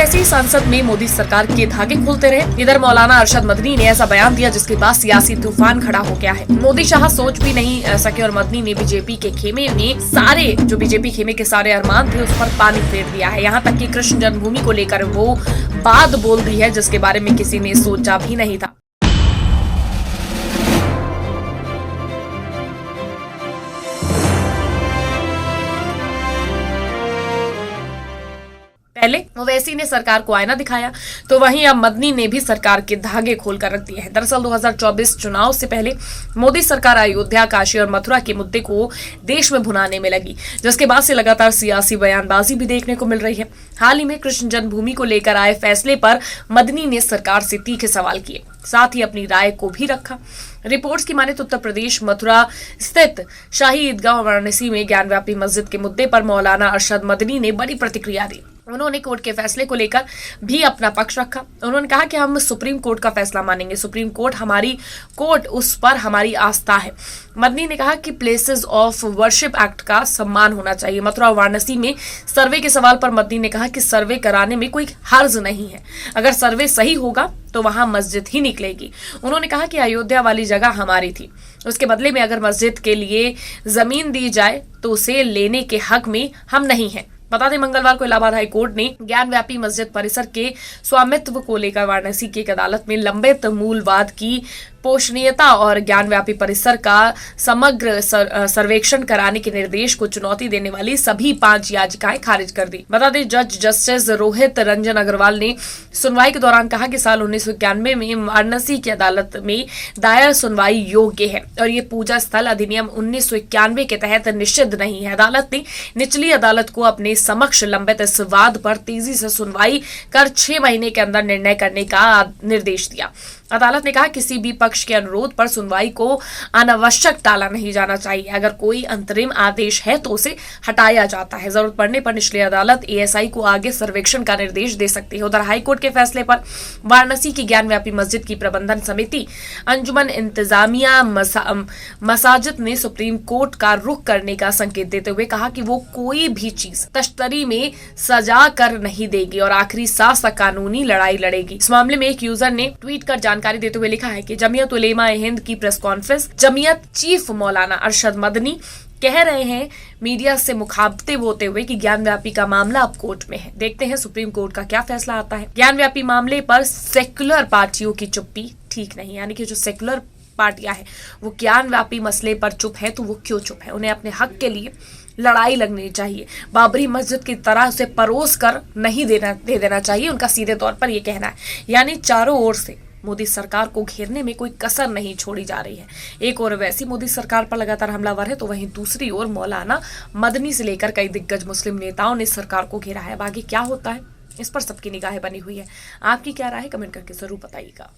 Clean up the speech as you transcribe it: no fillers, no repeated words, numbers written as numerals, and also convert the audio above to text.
ओवैसी संसद में मोदी सरकार के धागे खोलते रहे। इधर मौलाना अरशद मदनी ने ऐसा बयान दिया जिसके बाद सियासी तूफान खड़ा हो गया है। मोदी शाह सोच भी नहीं सके और मदनी ने बीजेपी के खेमे में बीजेपी खेमे के सारे अरमान थे उस पर पानी फेर दिया है। यहाँ तक कि कृष्ण जन्मभूमि को लेकर वो बात बोल दी है जिसके बारे में किसी ने सोचा भी नहीं था। पहले ओवैसी ने सरकार को आईना दिखाया तो वहीं अब मदनी ने भी सरकार के धागे खोलकर रख दिए हैं। दरअसल 2024 चुनाव से पहले मोदी सरकार अयोध्या, काशी और मथुरा के मुद्दे को देश में भुनाने में लगी, जिसके बाद से लगातार सियासी बयानबाजी भी देखने को मिल रही है। हाल ही में कृष्ण जन्मभूमि को लेकर आए फैसले पर मदनी ने सरकार से तीखे सवाल किए, साथ ही अपनी राय को भी रखा। रिपोर्ट्स की माने तो उत्तर प्रदेश मथुरा स्थित शाही ईदगाह वाराणसी में ज्ञानव्यापी मस्जिद के मुद्दे पर मौलाना अरशद मदनी ने बड़ी प्रतिक्रिया दी। उन्होंने कोर्ट के फैसले को लेकर भी अपना पक्ष रखा। उन्होंने कहा कि हम सुप्रीम कोर्ट का फैसला मानेंगे, सुप्रीम कोर्ट हमारी कोर्ट, उस पर हमारी आस्था है। मदनी ने कहा कि प्लेसेस ऑफ वर्शिप एक्ट का सम्मान होना चाहिए। मथुरा वाराणसी में सर्वे के सवाल पर मदनी ने कहा कि सर्वे कराने में कोई हर्ज नहीं है, अगर सर्वे सही होगा तो वहां मस्जिद ही निकलेगी। उन्होंने कहा कि अयोध्या वाली जगह हमारी थी, उसके बदले में अगर मस्जिद के लिए जमीन दी जाए तो उसे लेने के हक में हम नहीं हैं। बता दें, मंगलवार को इलाहाबाद हाई कोर्ट ने ज्ञानव्यापी मस्जिद परिसर के स्वामित्व को लेकर वाराणसी की एक अदालत में लंबित मूलवाद की पोषणीयता और ज्ञानव्यापी परिसर का समग्र सर्वेक्षण कराने के निर्देश को चुनौती देने वाली सभी 5 याचिकाएं खारिज कर दी। बता दें, जज जस्टिस रोहित रंजन अग्रवाल ने सुनवाई के दौरान कहा कि साल 1991 में वाराणसी की अदालत में दायर सुनवाई योग्य है और ये पूजा स्थल अधिनियम 1991 के तहत निषिद्ध नहीं है। अदालत ने निचली अदालत को अपने समक्ष लंबित इस वाद पर तेजी से सुनवाई कर 6 महीने के अंदर निर्णय करने का निर्देश दिया। अदालत ने कहा किसी भी पक्ष के अनुरोध पर सुनवाई को अनावश्यक टाला नहीं जाना चाहिए। अगर कोई अंतरिम आदेश है तो उसे हटाया जाता है। जरूरत पड़ने पर निचली अदालत एएसआई को आगे सर्वेक्षण का निर्देश दे सकती है। उधर हाईकोर्ट के फैसले पर वाराणसी की ज्ञानव्यापी मस्जिद की प्रबंधन समिति अंजुमन इंतजामिया मसाजिद ने सुप्रीम कोर्ट का रुख करने का संकेत देते हुए कहा कि वो कोई भी चीज तश्तरी में सजा कर नहीं देगी और आखिरी सांस तक कानूनी लड़ाई लड़ेगी। इस मामले में एक यूजर ने ट्वीट कर जानकारी देते हुए लिखा है कि जमीयत उलेमा हिंद की प्रेस कॉन्फ्रेंस जमीयत चीफ मौलाना अरशद मदनी कह रहे हैं मीडिया से मुखातिब होते हुए कि ज्ञानव्यापी का मामला अब कोर्ट में है। देखते हैं सुप्रीम कोर्ट का क्या फैसला आता है। ज्ञानव्यापी मामले पर सेक्युलर पार्टियों की चुप्पी ठीक नहीं, यानी कि जो सेक्युलर पार्टियां हैं वो ज्ञानव्यापी मसले पर चुप है तो वो क्यों चुप है? उन्हें अपने हक के लिए लड़ाई लगनी चाहिए। बाबरी मस्जिद की तरह उसे परोस कर नहीं दे देना चाहिए, उनका सीधे तौर पर यह कहना है। यानी चारों ओर से मोदी सरकार को घेरने में कोई कसर नहीं छोड़ी जा रही है। एक और वैसी मोदी सरकार पर लगातार हमलावर है तो वहीं दूसरी ओर मौलाना मदनी से लेकर कई दिग्गज मुस्लिम नेताओं ने सरकार को घेरा है। अब आगे क्या होता है इस पर सबकी निगाहें बनी हुई है। आपकी क्या राय है? कमेंट करके जरूर बताइएगा।